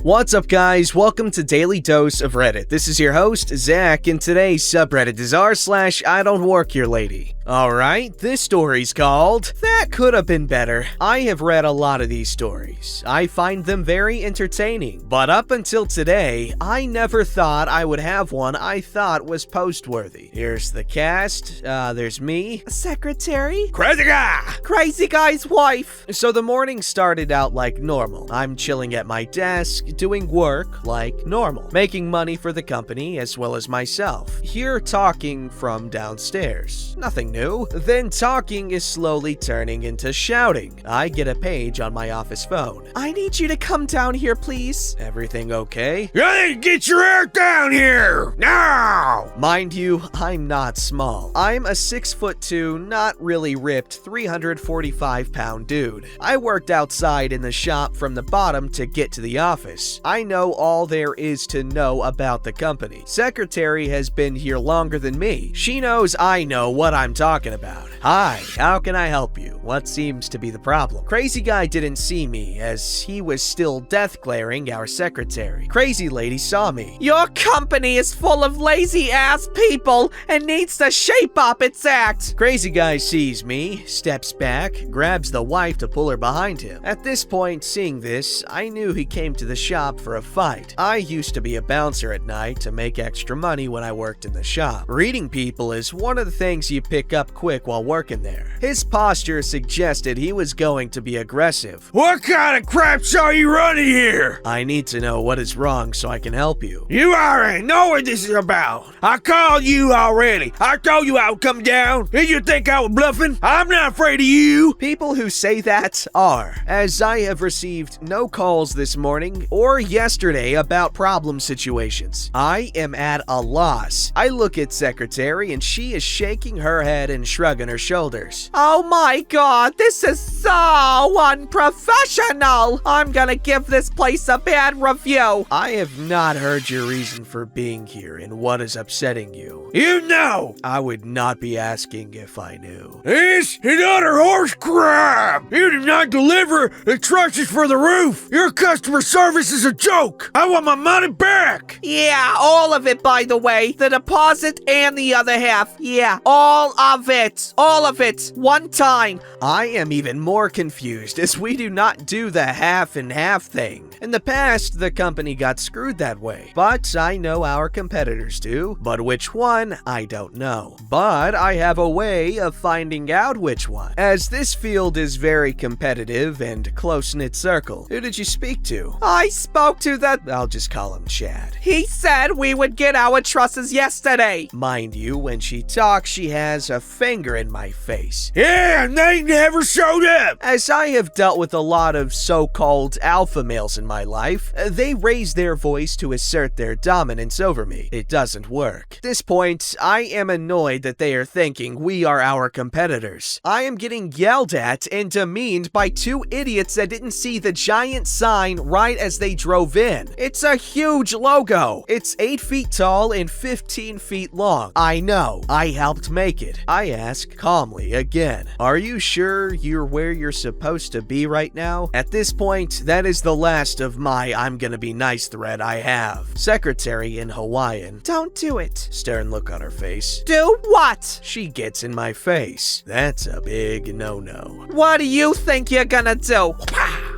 What's up, guys? Welcome to Daily Dose of Reddit. This is your host, Zach, and today's subreddit is r/IDontWorkHereLady. Alright, this story's called That Could Have Been Better. I have read a lot of these stories. I find them very entertaining, but up until today, I never thought I would have one I thought was post-worthy. Here's the cast. There's me, secretary, crazy guy's wife. So the morning started out like normal. I'm chilling at my desk, doing work like normal, making money for the company as well as myself. Here talking from downstairs. Nothing new. Then talking is slowly turning into shouting. I get a page on my office phone. I need you to come down here, please. Everything okay? Hey, get your ass down here! Now! Mind you, I'm not small. I'm a 6'2", not really ripped, 345-pound dude. I worked outside in the shop from the bottom to get to the office. I know all there is to know about the company. Secretary has been here longer than me. She knows I know what I'm talking about. Hi, how can I help you? What seems to be the problem? Crazy guy didn't see me as he was still death glaring our secretary. Crazy lady saw me. Your company is full of lazy ass people and needs to shape up its act. Crazy guy sees me, steps back, grabs the wife to pull her behind him. At this point, seeing this, I knew he came to the shop for a fight. I used to be a bouncer at night to make extra money when I worked in the shop. Reading people is one of the things you pick up quick while working there. His posture suggested he was going to be aggressive. What kind of crap show are you running here? I need to know what is wrong so I can help you. You already know what this is about. I called you already. I told you I would come down. Did you think I was bluffing? I'm not afraid of you. People who say that are, as I have received no calls this morning or yesterday about problem situations. I am at a loss. I look at secretary and she is shaking her head and shrugging her shoulders. Oh my god, this is so unprofessional. I'm gonna give this place a bad review. I have not heard your reason for being here and what is upsetting you. You know. I would not be asking if I knew. This and other horse crap. You did not deliver the trusses for the roof. Your customer service is a joke. I want my money back. Yeah, all of it, by the way. The deposit and the other half. Yeah, all of it. All of it. One time. I am even more confused as we do not do the half and half thing. In the past, the company got screwed that way, but I know our competitors do. But which one, I don't know. But I have a way of finding out which one, as this field is very competitive and close-knit circle. Who did you speak to? I spoke to I'll just call him Chad. He said we would get our trusses yesterday. Mind you, when she talks, she has a finger in my face. Yeah, and they never showed up. As I have dealt with a lot of so-called alpha males in my life, they raise their voice to assert their dominance over me. It doesn't work. At this point, I am annoyed that they are thinking we are our competitors. I am getting yelled at and demeaned by two idiots that didn't see the giant sign right as they drove in. It's a huge logo. It's 8 feet tall and 15 feet long. I know. I helped make it. I ask calmly again, are you sure you're where you're supposed to be right now? At this point, that is the last of my I'm gonna be nice thread I have. Secretary in Hawaiian. Don't do it. Stern look on her face. Do what? She gets in my face. That's a big no-no. What do you think you're gonna do?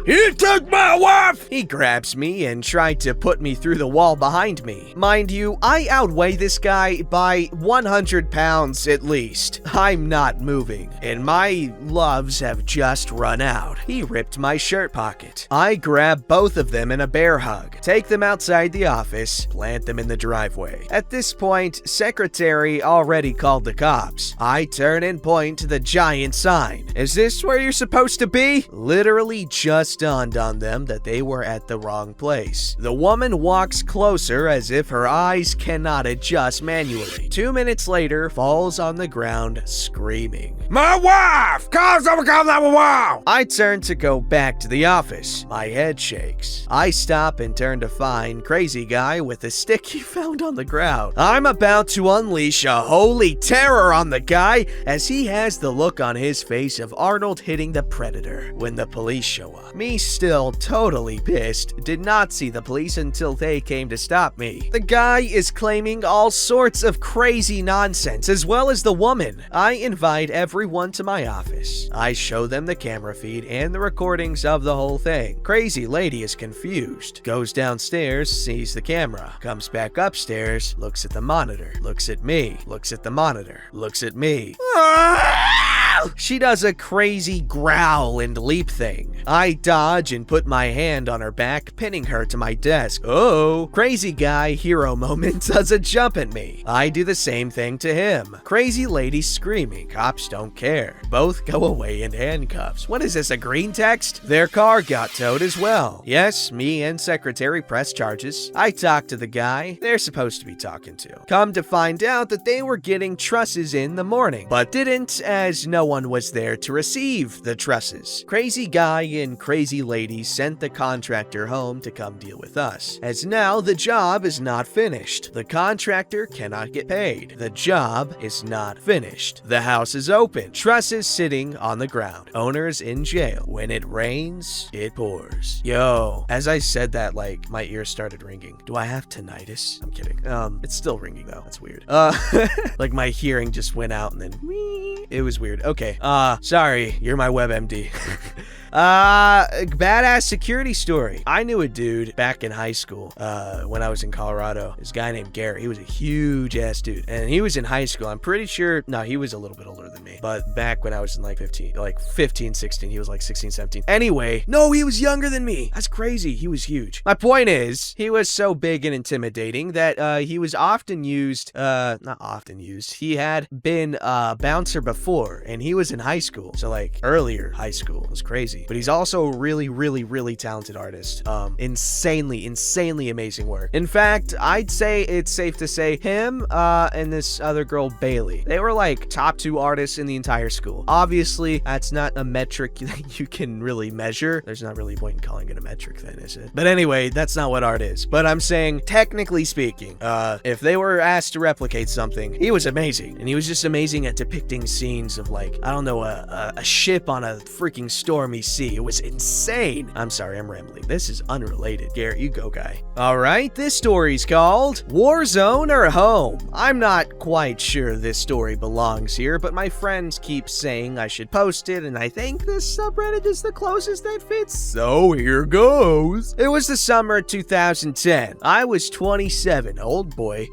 You took my wife! He grabs me and tried to put me through the wall behind me. Mind you, I outweigh this guy by 100 pounds at least. I'm not moving, and my loves have just run out. He ripped my shirt pocket. I grab both of them in a bear hug, take them outside the office, plant them in the driveway. At this point, secretary already called the cops. I turn and point to the giant sign. Is this where you're supposed to be? Literally just dawned on them that they were at the wrong place. The woman walks closer as if her eyes cannot adjust manually. 2 minutes later, falls on the ground screaming. My wife! Call someone, call 911! I turn to go back to the office. My head shakes. I stop and turn to find crazy guy with a stick he found on the ground. I'm about to unleash a holy terror on the guy as he has the look on his face of Arnold hitting the Predator when the police show up. Me still totally pissed, did not see the police until they came to stop me. The guy is claiming all sorts of crazy nonsense, as well as the woman. I invite everyone to my office. I show them the camera feed and the recordings of the whole thing. Crazy lady is confused, goes downstairs, sees the camera, comes back upstairs, looks at the monitor, looks at me, looks at the monitor, looks at me. She does a crazy growl and leap thing. I dodge and put my hand on her back, pinning her to my desk. Oh, crazy guy hero moment does a jump at me. I do the same thing to him. Crazy lady screaming. Cops don't care. Both go away in handcuffs. What is this, a green text? Their car got towed as well. Yes, me and secretary press charges. I talk to the guy they're supposed to be talking to. Come to find out that they were getting trusses in the morning, but didn't, as no one was there to receive the trusses. Crazy guy and crazy lady sent the contractor home to come deal with us, as now the job is not finished. The contractor cannot get paid. The job is not finished. The house is open. Trusses sitting on the ground. Owners in jail. When it rains, it pours. Yo, as I said that, like, my ears started ringing. Do I have tinnitus? I'm kidding. It's still ringing though. That's weird. Like my hearing just went out and then it was weird. Okay. Sorry, you're my WebMD. Badass security story. I knew a dude back in high school, when I was in Colorado. This guy named Gary. He was a huge ass dude. And he was in high school. I'm pretty sure, no, he was a little bit older than me. But back when I was in like 15, 16, he was like 16, 17. Anyway, no, he was younger than me. That's crazy. He was huge. My point is, he was so big and intimidating that, he was often used, not often used. He had been a bouncer before, and he was in high school. So like earlier high school. It was crazy. But he's also a really talented artist. Insanely amazing work. In fact, I'd say it's safe to say him, and this other girl, Bailey, they were like top 2 artists in the entire school. Obviously, that's not a metric that you can really measure. There's not really a point in calling it a metric then, is it? But anyway, that's not what art is. But I'm saying, technically speaking, if they were asked to replicate something, he was amazing. And he was just amazing at depicting scenes of like, I don't know, a ship on a freaking stormy sea. It was insane. I'm sorry, I'm rambling. This is unrelated. Garrett, you go, guy. All right, this story's called Warzone or Home. I'm not quite sure this story belongs here, but my friends keep saying I should post it, and I think this subreddit is the closest that fits. So here goes. It was the summer 2010. I was 27, old boy.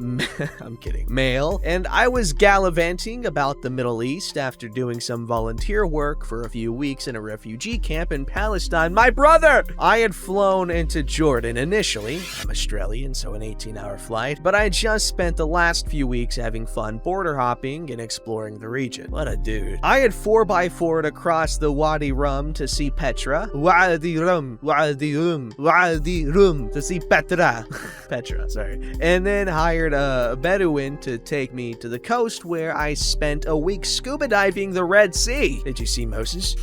I'm kidding. Male, and I was gallivanting about the Middle East after doing some volunteer work for a few weeks in a refugee camp in Palestine. My brother! I had flown into Jordan initially. I'm Australian, so an 18-hour flight, but I just spent the last few weeks having fun border hopping and exploring the region. What a dude. I had 4x4'd across the Wadi Rum to see Petra. Wadi Rum to see Petra. Petra, sorry. And then hired a Bedouin to take me to the coast where I spent a week scuba diving the Red Sea. Did you see Moses?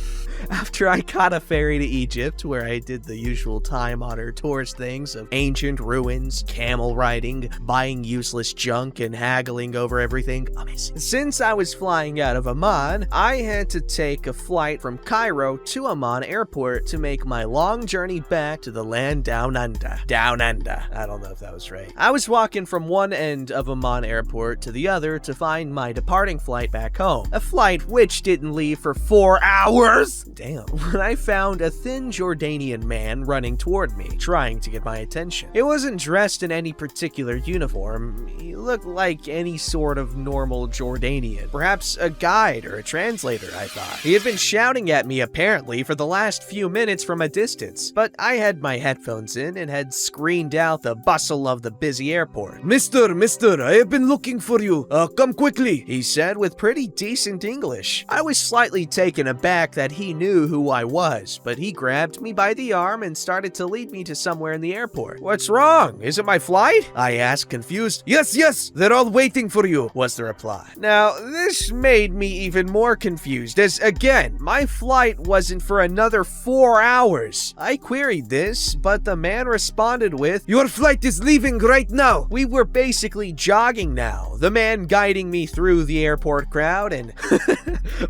After I caught a ferry to Egypt, where I did the usual time-honored tourist things of ancient ruins, camel riding, buying useless junk, and haggling over everything. Amazing. Since I was flying out of Amman, I had to take a flight from Cairo to Amman airport to make my long journey back to the land down under. Down under. I don't know if that was right. I was walking from one end of Amman airport to the other to find my departing flight back home. A flight which didn't leave for 4 hours. Damn. When I found a thin Jordanian man running toward me, trying to get my attention. He wasn't dressed in any particular uniform. He looked like any sort of normal Jordanian. Perhaps a guide or a translator, I thought. He had been shouting at me apparently for the last few minutes from a distance, but I had my headphones in and had screened out the bustle of the busy airport. Mister, I have been looking for you. Come quickly, he said with pretty decent English. I was slightly taken aback that he knew who I was, but he grabbed me by the arm and started to lead me to somewhere in the airport. What's wrong? Is it my flight? I asked, confused. Yes, they're all waiting for you, was the reply. Now, this made me even more confused, as again, my flight wasn't for another 4 hours. I queried this, but the man responded with, your flight is leaving right now. We were basically jogging now, the man guiding me through the airport crowd, and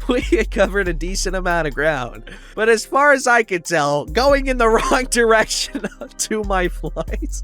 We had covered a decent amount of ground. But as far as I could tell, going in the wrong direction to my flight.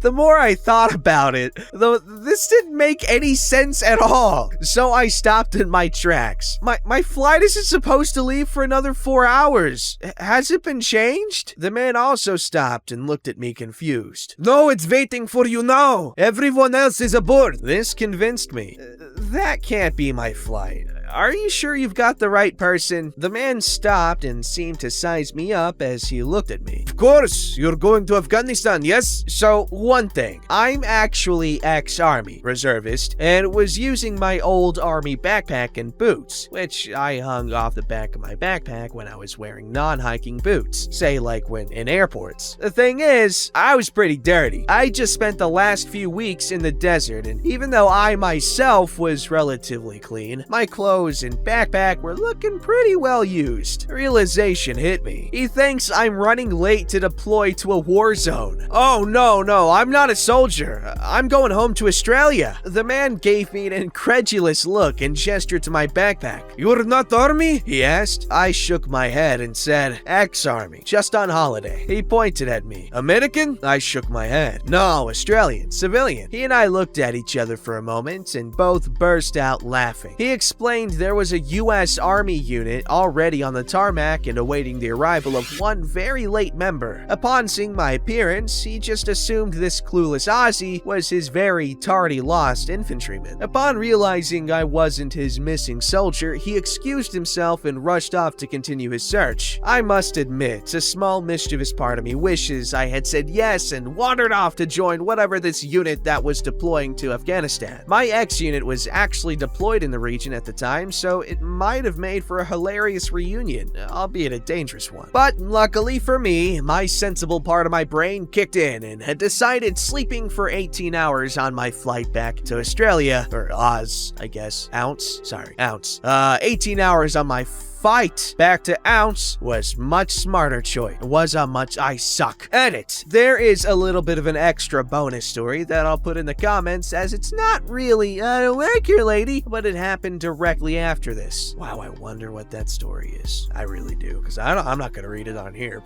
The more I thought about it, though, this didn't make any sense at all. So I stopped in my tracks. My flight isn't supposed to leave for another 4 hours. Has it been changed? The man also stopped and looked at me confused. No, it's waiting for you now. Everyone else is aboard. This convinced me. That can't be my flight. Are you sure you've got the right person? The man stopped and seemed to size me up as he looked at me. Of course, you're going to Afghanistan, yes? So, one thing. I'm actually ex-Army reservist and was using my old Army backpack and boots, which I hung off the back of my backpack when I was wearing non-hiking boots, say like when in airports. The thing is, I was pretty dirty. I just spent the last few weeks in the desert, and even though I myself was relatively clean, my clothes and backpack were looking pretty well used. Realization hit me. He thinks I'm running late to deploy to a war zone. Oh, no, I'm not a soldier. I'm going home to Australia. The man gave me an incredulous look and gestured to my backpack. You're not Army? He asked. I shook my head and said, ex-Army, just on holiday. He pointed at me. American? I shook my head. No, Australian, civilian. He and I looked at each other for a moment and both burst out laughing. He explained there was a U.S. Army unit already on the tarmac and awaiting the arrival of one very late member. Upon seeing my appearance, he just assumed this clueless Aussie was his very tardy lost infantryman. Upon realizing I wasn't his missing soldier, he excused himself and rushed off to continue his search. I must admit, a small mischievous part of me wishes I had said yes and wandered off to join whatever this unit that was deploying to Afghanistan. My ex-unit was actually deployed in the region at the time, so it might have made for a hilarious reunion, albeit a dangerous one. But luckily for me, my sensible part of my brain kicked in and had decided sleeping for 18 hours on my flight back to Australia, or Oz, I guess. Ounce? 18 hours on my fight back to Ounce was much smarter choice. I suck. Edit. There is a little bit of an extra bonus story that I'll put in the comments, as it's not really IDontWorkHereLady, but it happened directly after this. Wow, I wonder what that story is. I really do, because I'm not gonna read it on here.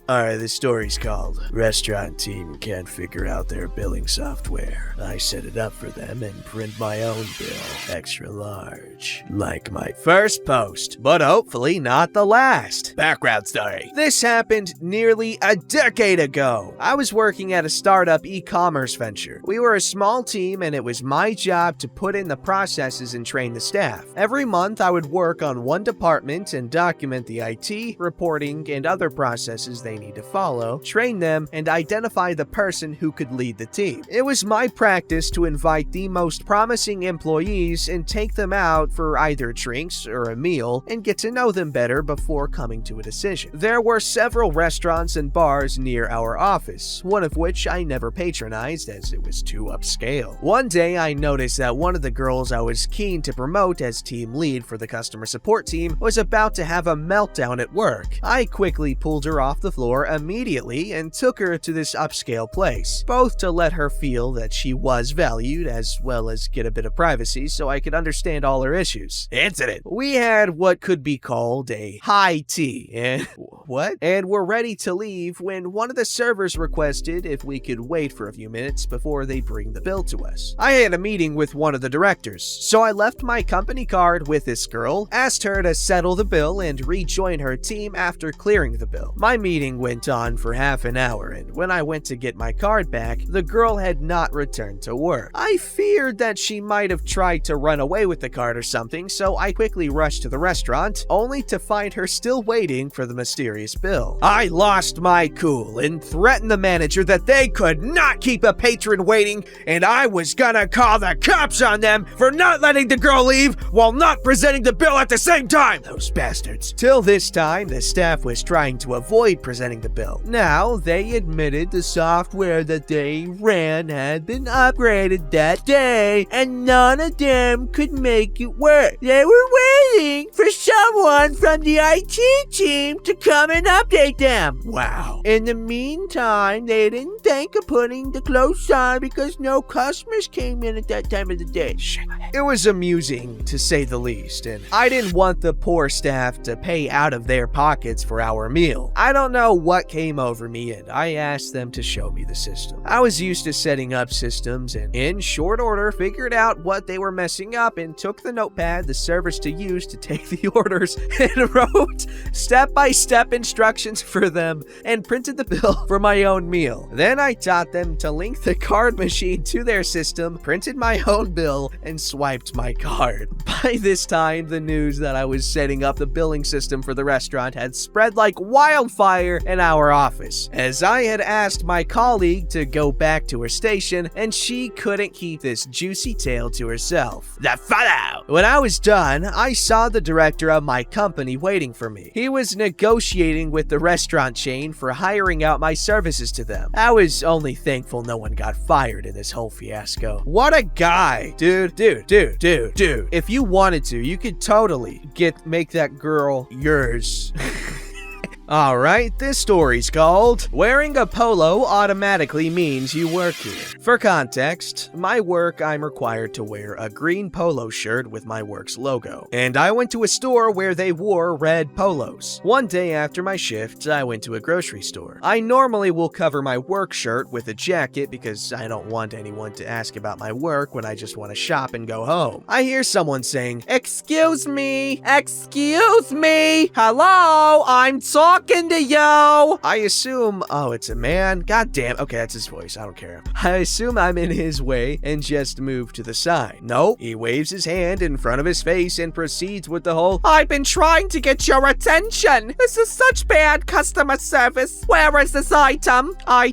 Alright, this story's called Restaurant Team Can't Figure Out Their Billing Software. I set it up for them and print my own bill, extra large, like my first post, but hopefully not the last. Background story. This happened nearly a decade ago. I was working at a startup e-commerce venture. We were a small team and it was my job to put in the processes and train the staff. Every month I would work on one department and document the IT, reporting, and other processes they need to follow, train them, and identify the person who could lead the team. It was my practice to invite the most promising employees and take them out for either drinks or a meal and get to know them better before coming to a decision. There were several restaurants and bars near our office, one of which I never patronized as it was too upscale. One day I noticed that one of the girls I was keen to promote as team lead for the customer support team was about to have a meltdown at work. I quickly pulled her off the floor immediately and took her to this upscale place, both to let her feel that she was valued as well as get a bit of privacy so I could understand all her issues. Incident. We had what could be called a high tea and were ready to leave when one of the servers requested if we could wait for a few minutes before they bring the bill to us. I had a meeting with one of the directors, so I left my company card with this girl, asked her to settle the bill and rejoin her team after clearing the bill. My meeting went on for half an hour, and when I went to get my card back, the girl had not returned to work. I feared that she might have tried to run away with the card or something, so I quickly rushed to the restaurant, only to find her still waiting for the mysterious bill. I lost my cool and threatened the manager that they could not keep a patron waiting, and I was gonna call the cops on them for not letting the girl leave while not presenting the bill at the same time. Those bastards. Till this time, the staff was trying to avoid presenting the bill. Now, they admitted the software that they ran had been upgraded that day, and none of them could make it work. They were waiting for someone someone from the IT team to come and update them. Wow. In the meantime, they didn't think of putting the clothes on because no customers came in at that time of the day. It was amusing, to say the least, and I didn't want the poor staff to pay out of their pockets for our meal. I don't know what came over me, and I asked them to show me the system. I was used to setting up systems, and in short order figured out what they were messing up and took the notepad the servers to use to take the orders and wrote step-by-step instructions for them and printed the bill for my own meal. Then I taught them to link the card machine to their system, printed my own bill, and swiped my card. By this time, the news that I was setting up the billing system for the restaurant had spread like wildfire in our office, as I had asked my colleague to go back to her station, and she couldn't keep this juicy tale to herself. The fallout! When I was done, I saw the director of my company waiting for me. He was negotiating with the restaurant chain for hiring out my services to them. I was only thankful no one got fired in this whole fiasco. What a guy! Dude. If you wanted to, you could totally make that girl yours. Alright, this story's called Wearing a Polo Automatically Means You Work Here. For context, my work, I'm required to wear a green polo shirt with my work's logo, and I went to a store where they wore red polos. One day after my shift, I went to a grocery store. I normally will cover my work shirt with a jacket because I don't want anyone to ask about my work when I just want to shop and go home. I hear someone saying, "Excuse me, hello, I'm talking to you." I assume, oh, it's a man. God damn. Okay, that's his voice. I don't care. I assume I'm in his way and just move to the side. Nope. He waves his hand in front of his face and proceeds with the whole, "I've been trying to get your attention. This is such bad customer service. Where is this item? I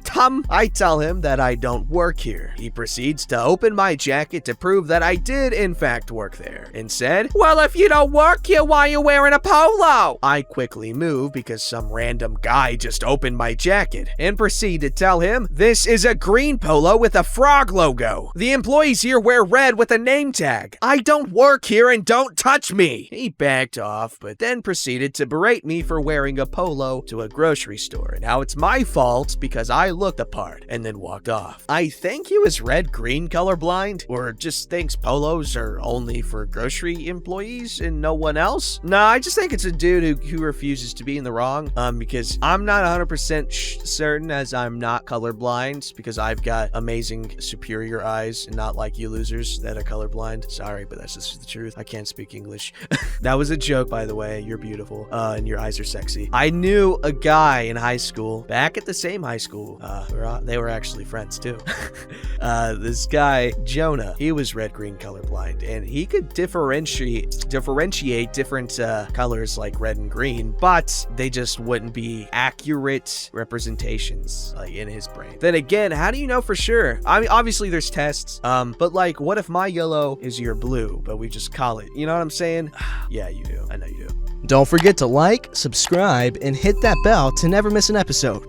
tell him that I don't work here. He proceeds to open my jacket to prove that I did in fact work there and said, "Well, if you don't work here, why are you wearing a polo?" I quickly move because some random guy just opened my jacket and proceed to tell him this is a green polo with a frog logo. The employees here wear red with a name tag. I don't work here and don't touch me. He backed off, but then proceeded to berate me for wearing a polo to a grocery store. And now it's my fault because I looked the part and then walked off. I think he was red-green colorblind, or just thinks polos are only for grocery employees and no one else. No, I just think it's a dude who refuses to be in the wrong. Because I'm not 100% certain, as I'm not colorblind, because I've got amazing superior eyes and not like you losers that are colorblind. Sorry, but that's just the truth. I can't speak English. That was a joke, by the way. You're beautiful, and your eyes are sexy. I knew a guy in high school, back at the same high school. They were actually friends too. This guy, Jonah, he was red-green colorblind, and he could differentiate different colors like red and green, but they just wouldn't be accurate representations like in his brain. Then again, how do you know for sure? I mean, obviously there's tests, but like, what if my yellow is your blue, but we just call it, you know what I'm saying? Yeah, you do. I know you do. Don't forget to like, subscribe, and hit that bell to never miss an episode.